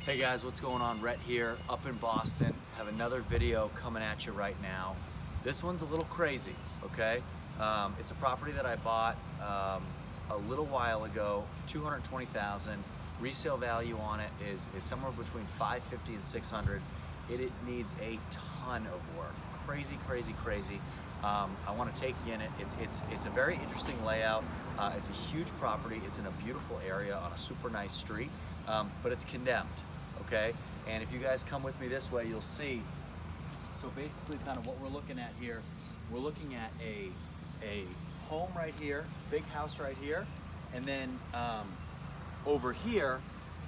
Hey guys, what's going on? Rhett here, up in Boston. Have another video coming at you right now. This one's a little crazy, okay? It's a property that I bought a little while ago, $220,000. Resale value on it is somewhere between $550 and $600. It needs a ton of work. Crazy, crazy, crazy. I want to take you in it. It's a very interesting layout. It's a huge property. It's in a beautiful area on a super nice street, but it's condemned. Okay, and if you guys come with me this way, you'll see. So basically, kind of what we're looking at here, we're looking at a home right here, big house right here, and then over here,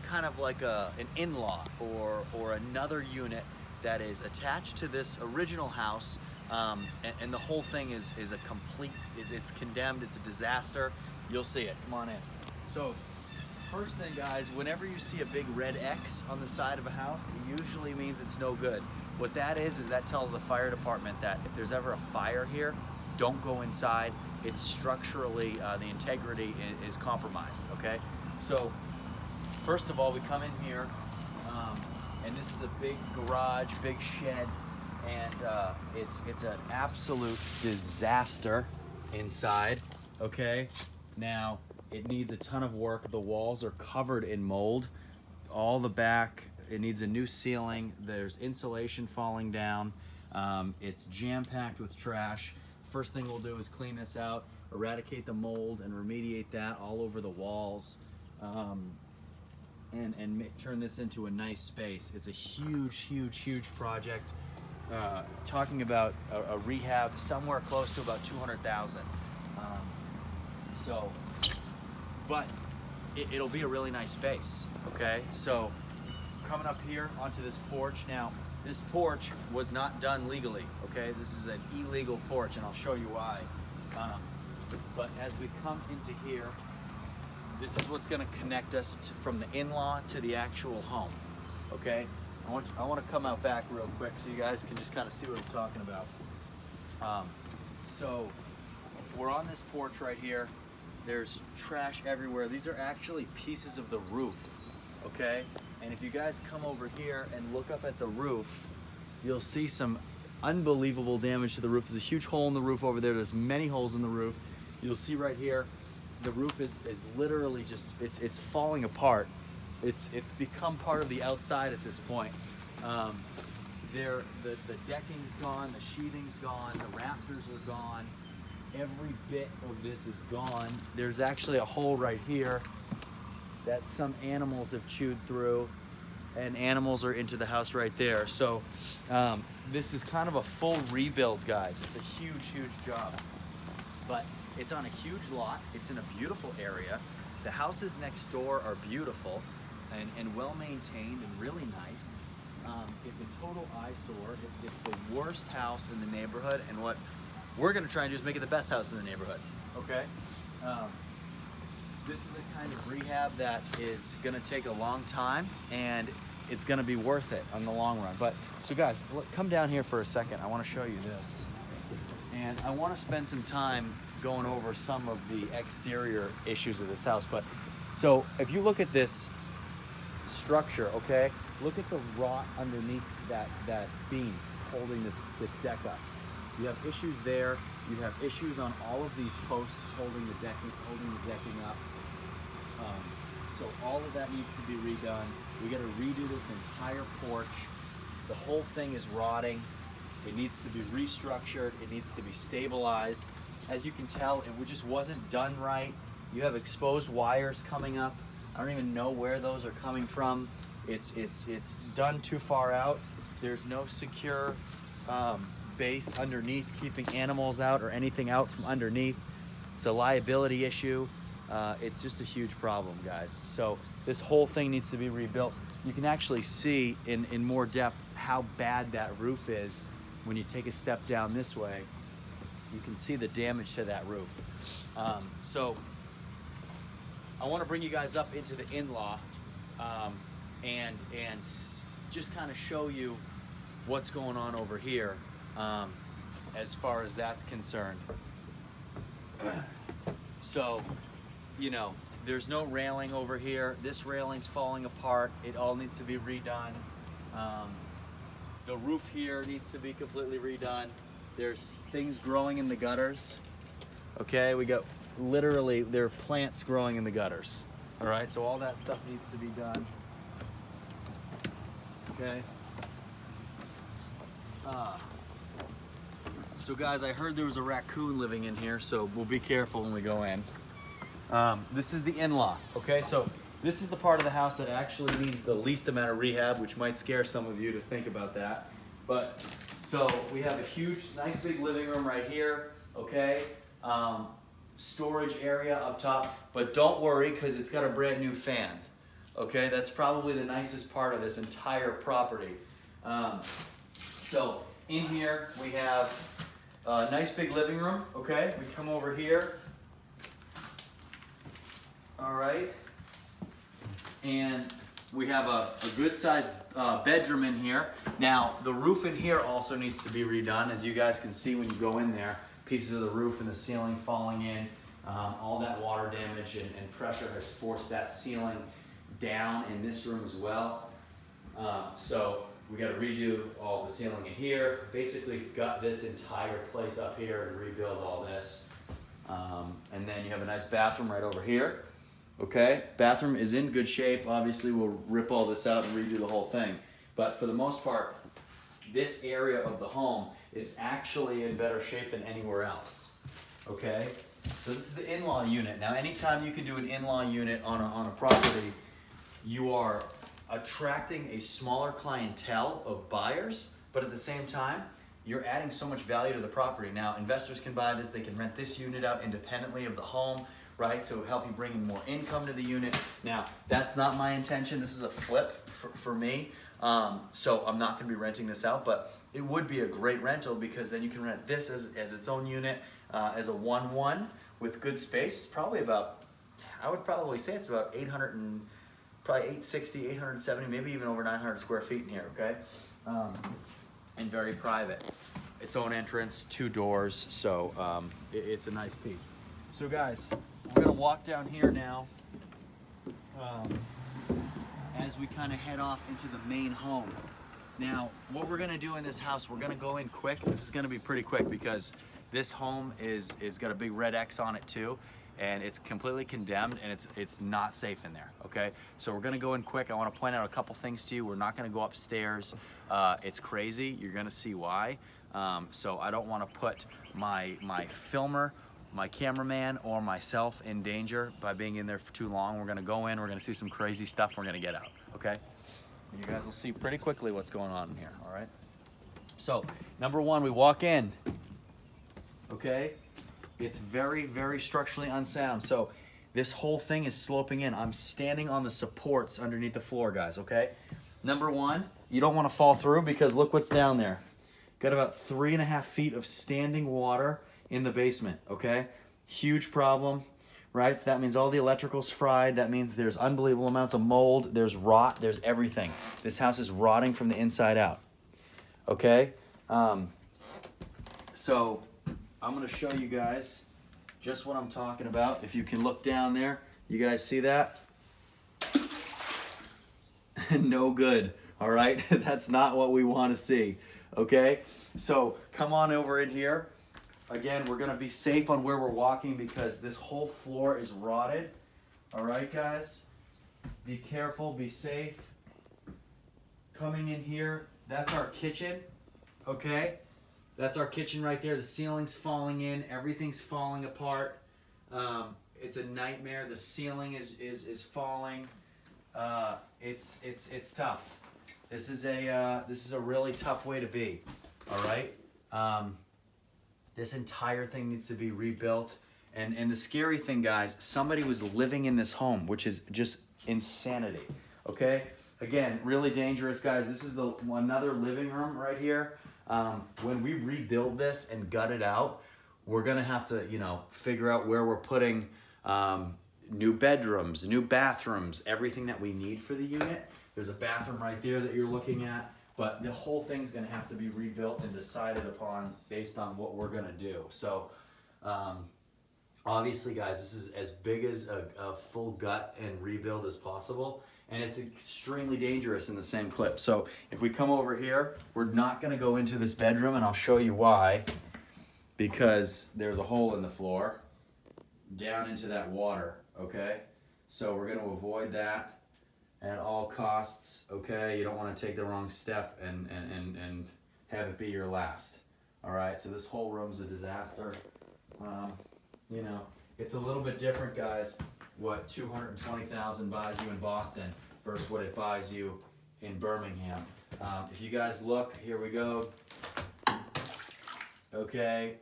kind of like an in-law or another unit that is attached to this original house, and the whole thing is a complete. It's condemned. It's a disaster. You'll see it. Come on in. So. First thing, guys, whenever you see a big red X on the side of a house, it usually means it's no good. What that is that tells the fire department that if there's ever a fire here, don't go inside. It's structurally, the integrity is compromised, okay? So, first of all, we come in here, and this is a big garage, big shed, and it's an absolute disaster inside, okay? Now, it needs a ton of work. The walls are covered in mold. All the back, it needs a new ceiling. There's insulation falling down. It's jam-packed with trash. First thing we'll do is clean this out, eradicate the mold and remediate that all over the walls, and turn this into a nice space. It's a huge, huge, huge project. Talking about a rehab somewhere close to about $200,000. But it'll be a really nice space, okay? So coming up here onto this porch. Now, this porch was not done legally, okay? This is an illegal porch, and I'll show you why. But as we come into here, this is what's gonna connect us from the in-law to the actual home, okay? I want to come out back real quick so you guys can just kind of see what I'm talking about. So we're on this porch right here. There's trash everywhere. These are actually pieces of the roof, okay? And if you guys come over here and look up at the roof, you'll see some unbelievable damage to the roof. There's a huge hole in the roof over there. There's many holes in the roof. You'll see right here, the roof is literally just, it's falling apart. It's become part of the outside at this point. The decking's gone, the sheathing's gone, the rafters are gone. Every bit of this is gone. There's actually a hole right here that some animals have chewed through, and animals are into the house right there. So this is kind of a full rebuild, guys. It's a huge, huge job. But it's on a huge lot. It's in a beautiful area. The houses next door are beautiful and well maintained and really nice. It's a total eyesore. It's the worst house in the neighborhood, and what we're gonna try and do is make it the best house in the neighborhood, okay? This is a kind of rehab that is gonna take a long time, and it's gonna be worth it on the long run. But, so guys, come down here for a second. I wanna show you this. And I wanna spend some time going over some of the exterior issues of this house. But, so if you look at this structure, okay? Look at the rot underneath that beam holding this deck up. You have issues there. You have issues on all of these posts holding the decking up. So all of that needs to be redone. We got to redo this entire porch. The whole thing is rotting. It needs to be restructured. It needs to be stabilized. As you can tell, it just wasn't done right. You have exposed wires coming up. I don't even know where those are coming from. It's done too far out. There's no secure base underneath, keeping animals out or anything out from underneath. It's a liability issue. It's just a huge problem, guys. So this whole thing needs to be rebuilt. You can actually see in more depth how bad that roof is when you take a step down this way. You can see the damage to that roof. So I want to bring you guys up into the in-law and just kind of show you what's going on over here. As far as that's concerned. So, you know, There's no railing over here. This railing's falling apart. It all needs to be redone. The roof here needs to be completely redone. There's things growing in the gutters. Okay, we got literally, there are plants growing in the gutters. All right, so all that stuff needs to be done. Okay. So guys, I heard there was a raccoon living in here, so we'll be careful when we go in. This is the in-law, okay? So this is the part of the house that actually needs the least amount of rehab, which might scare some of you to think about that. But, so we have a huge, nice big living room right here, okay? Storage area up top, but don't worry, because it's got a brand new fan, okay? That's probably the nicest part of this entire property. So in here, we have a nice big living room, okay? We come over here. All right. And we have a good sized bedroom in here. Now, the roof in here also needs to be redone. As you guys can see when you go in there, pieces of the roof and the ceiling falling in. All that water damage and pressure has forced that ceiling down in this room as well. So we got to redo all the ceiling in here. Basically gut this entire place up here and rebuild all this. And then you have a nice bathroom right over here. Okay, bathroom is in good shape. Obviously we'll rip all this out and redo the whole thing. But for the most part, this area of the home is actually in better shape than anywhere else. Okay, so this is the in-law unit. Now anytime you can do an in-law unit on a property, you are attracting a smaller clientele of buyers, but at the same time, you're adding so much value to the property. Now, investors can buy this, they can rent this unit out independently of the home, right? So it'll help you bring in more income to the unit. Now, that's not my intention. This is a flip for me. So I'm not gonna be renting this out, but it would be a great rental because then you can rent this as its own unit, as a 1-1 with good space. Probably about, I would probably say it's about 860, 870, maybe even over 900 square feet in here, okay? And very private. Its own entrance, 2 doors, so it's a nice piece. So guys, we're gonna walk down here now as we kind of head off into the main home. Now, what we're gonna do in this house, we're gonna go in quick. This is gonna be pretty quick because this home is got a big red X on it too, and it's completely condemned and it's not safe in there, okay? So we're gonna go in quick. I wanna point out a couple things to you. We're not gonna go upstairs. It's crazy, you're gonna see why. So I don't wanna put my filmer, my cameraman, or myself in danger by being in there for too long. We're gonna go in, we're gonna see some crazy stuff, we're gonna get out, okay? And you guys will see pretty quickly what's going on in here, all right? So, number one, we walk in, okay? It's very, very structurally unsound. So this whole thing is sloping in. I'm standing on the supports underneath the floor, guys, okay? Number one, you don't wanna fall through because look what's down there. Got about 3.5 feet of standing water in the basement, okay? Huge problem, right? So that means all the electrical's fried. That means there's unbelievable amounts of mold, there's rot, there's everything. This house is rotting from the inside out, okay? So I'm gonna show you guys just what I'm talking about. If you can look down there, you guys see that? No good, all right? That's not what we wanna see, okay? So come on over in here. Again, we're gonna be safe on where we're walking because this whole floor is rotted. All right, guys? Be careful, be safe. Coming in here, that's our kitchen, okay? That's our kitchen right there. The ceiling's falling in, everything's falling apart. It's a nightmare. The ceiling is falling. It's tough. This is a really tough way to be, all right? This entire thing needs to be rebuilt. And the scary thing, guys, somebody was living in this home, which is just insanity, okay? Again, really dangerous, guys. This is another living room right here. When we rebuild this and gut it out, we're gonna have to, figure out where we're putting new bedrooms, new bathrooms, everything that we need for the unit. There's a bathroom right there that you're looking at. But the whole thing's gonna have to be rebuilt and decided upon based on what we're gonna do. So Obviously, guys, this is as big as a full gut and rebuild as possible, and it's extremely dangerous in the same clip. So if we come over here, we're not gonna go into this bedroom, and I'll show you why. Because there's a hole in the floor down into that water, okay? So we're gonna avoid that at all costs, okay? You don't wanna take the wrong step and have it be your last, all right? So this whole room's a disaster. You know, it's a little bit different, guys, what $220,000 buys you in Boston versus what it buys you in Birmingham. If you guys look, here we go. Okay,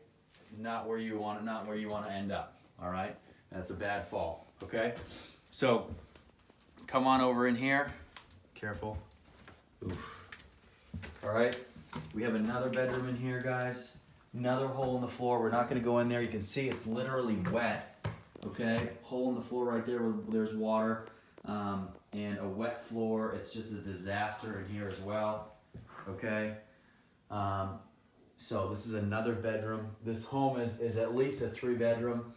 not where you want to end up, all right? That's a bad fall, okay? So, come on over in here. Careful. Oof. All right, we have another bedroom in here, guys. Another hole in the floor. We're not gonna go in there. You can see it's literally wet, okay? Hole in the floor right there where there's water, and a wet floor. It's just a disaster in here as well, okay? So this is another bedroom. This home is at least a 3-bedroom,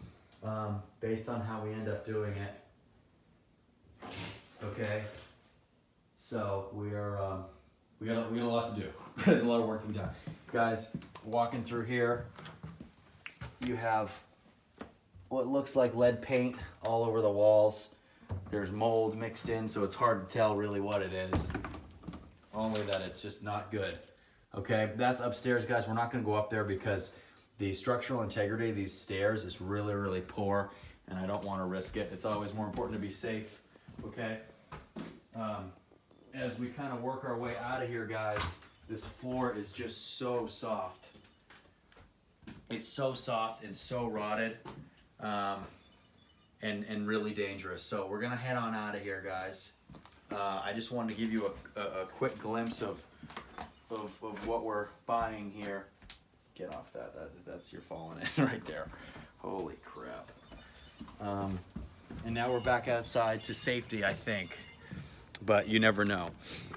based on how we end up doing it, okay? So we got a lot to do. There's a lot of work to be done. Guys, walking through here, you have what looks like lead paint all over the walls. There's mold mixed in, so it's hard to tell really what it is. Only that it's just not good. Okay, that's upstairs, guys. We're not gonna go up there because the structural integrity of these stairs is really, really poor, and I don't wanna risk it. It's always more important to be safe, okay? As we kind of work our way out of here, guys, this floor is just so soft. It's so soft and so rotted, and really dangerous. So we're gonna head on out of here, guys. I just wanted to give you a quick glimpse of what we're buying here. Get off that. That's you're falling in right there. Holy crap. And now we're back outside to safety, I think. But you never know.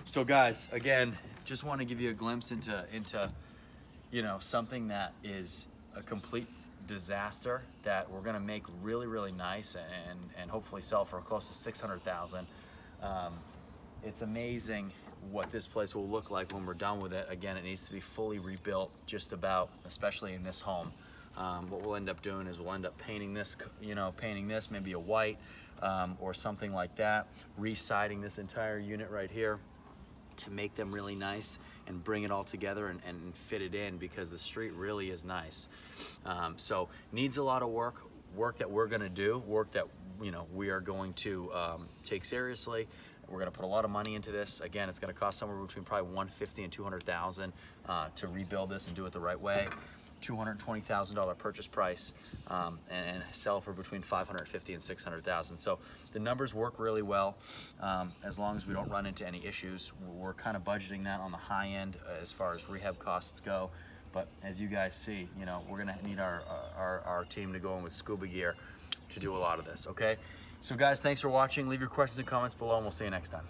So guys, again, just want to give you a glimpse into you know, something that is a complete disaster that we're gonna make really, really nice and hopefully sell for close to $600,000. It's amazing what this place will look like when we're done with it. Again, it needs to be fully rebuilt, just about, especially in this home. What we'll end up doing is we'll end up painting this, maybe a white or something like that, re-siding this entire unit right here to make them really nice and bring it all together and fit it in, because the street really is nice. So needs a lot of work that we're gonna do, work that we are going to take seriously. We're gonna put a lot of money into this. Again, it's gonna cost somewhere between probably $150,000 and $200,000 to rebuild this and do it the right way. $220,000 purchase price, and sell for between $550,000 and $600,000. So the numbers work really well, as long as we don't run into any issues. We're kind of budgeting that on the high end as far as rehab costs go. But as you guys see, we're gonna need our team to go in with scuba gear to do a lot of this, okay? So guys, thanks for watching. Leave your questions and comments below, and we'll see you next time.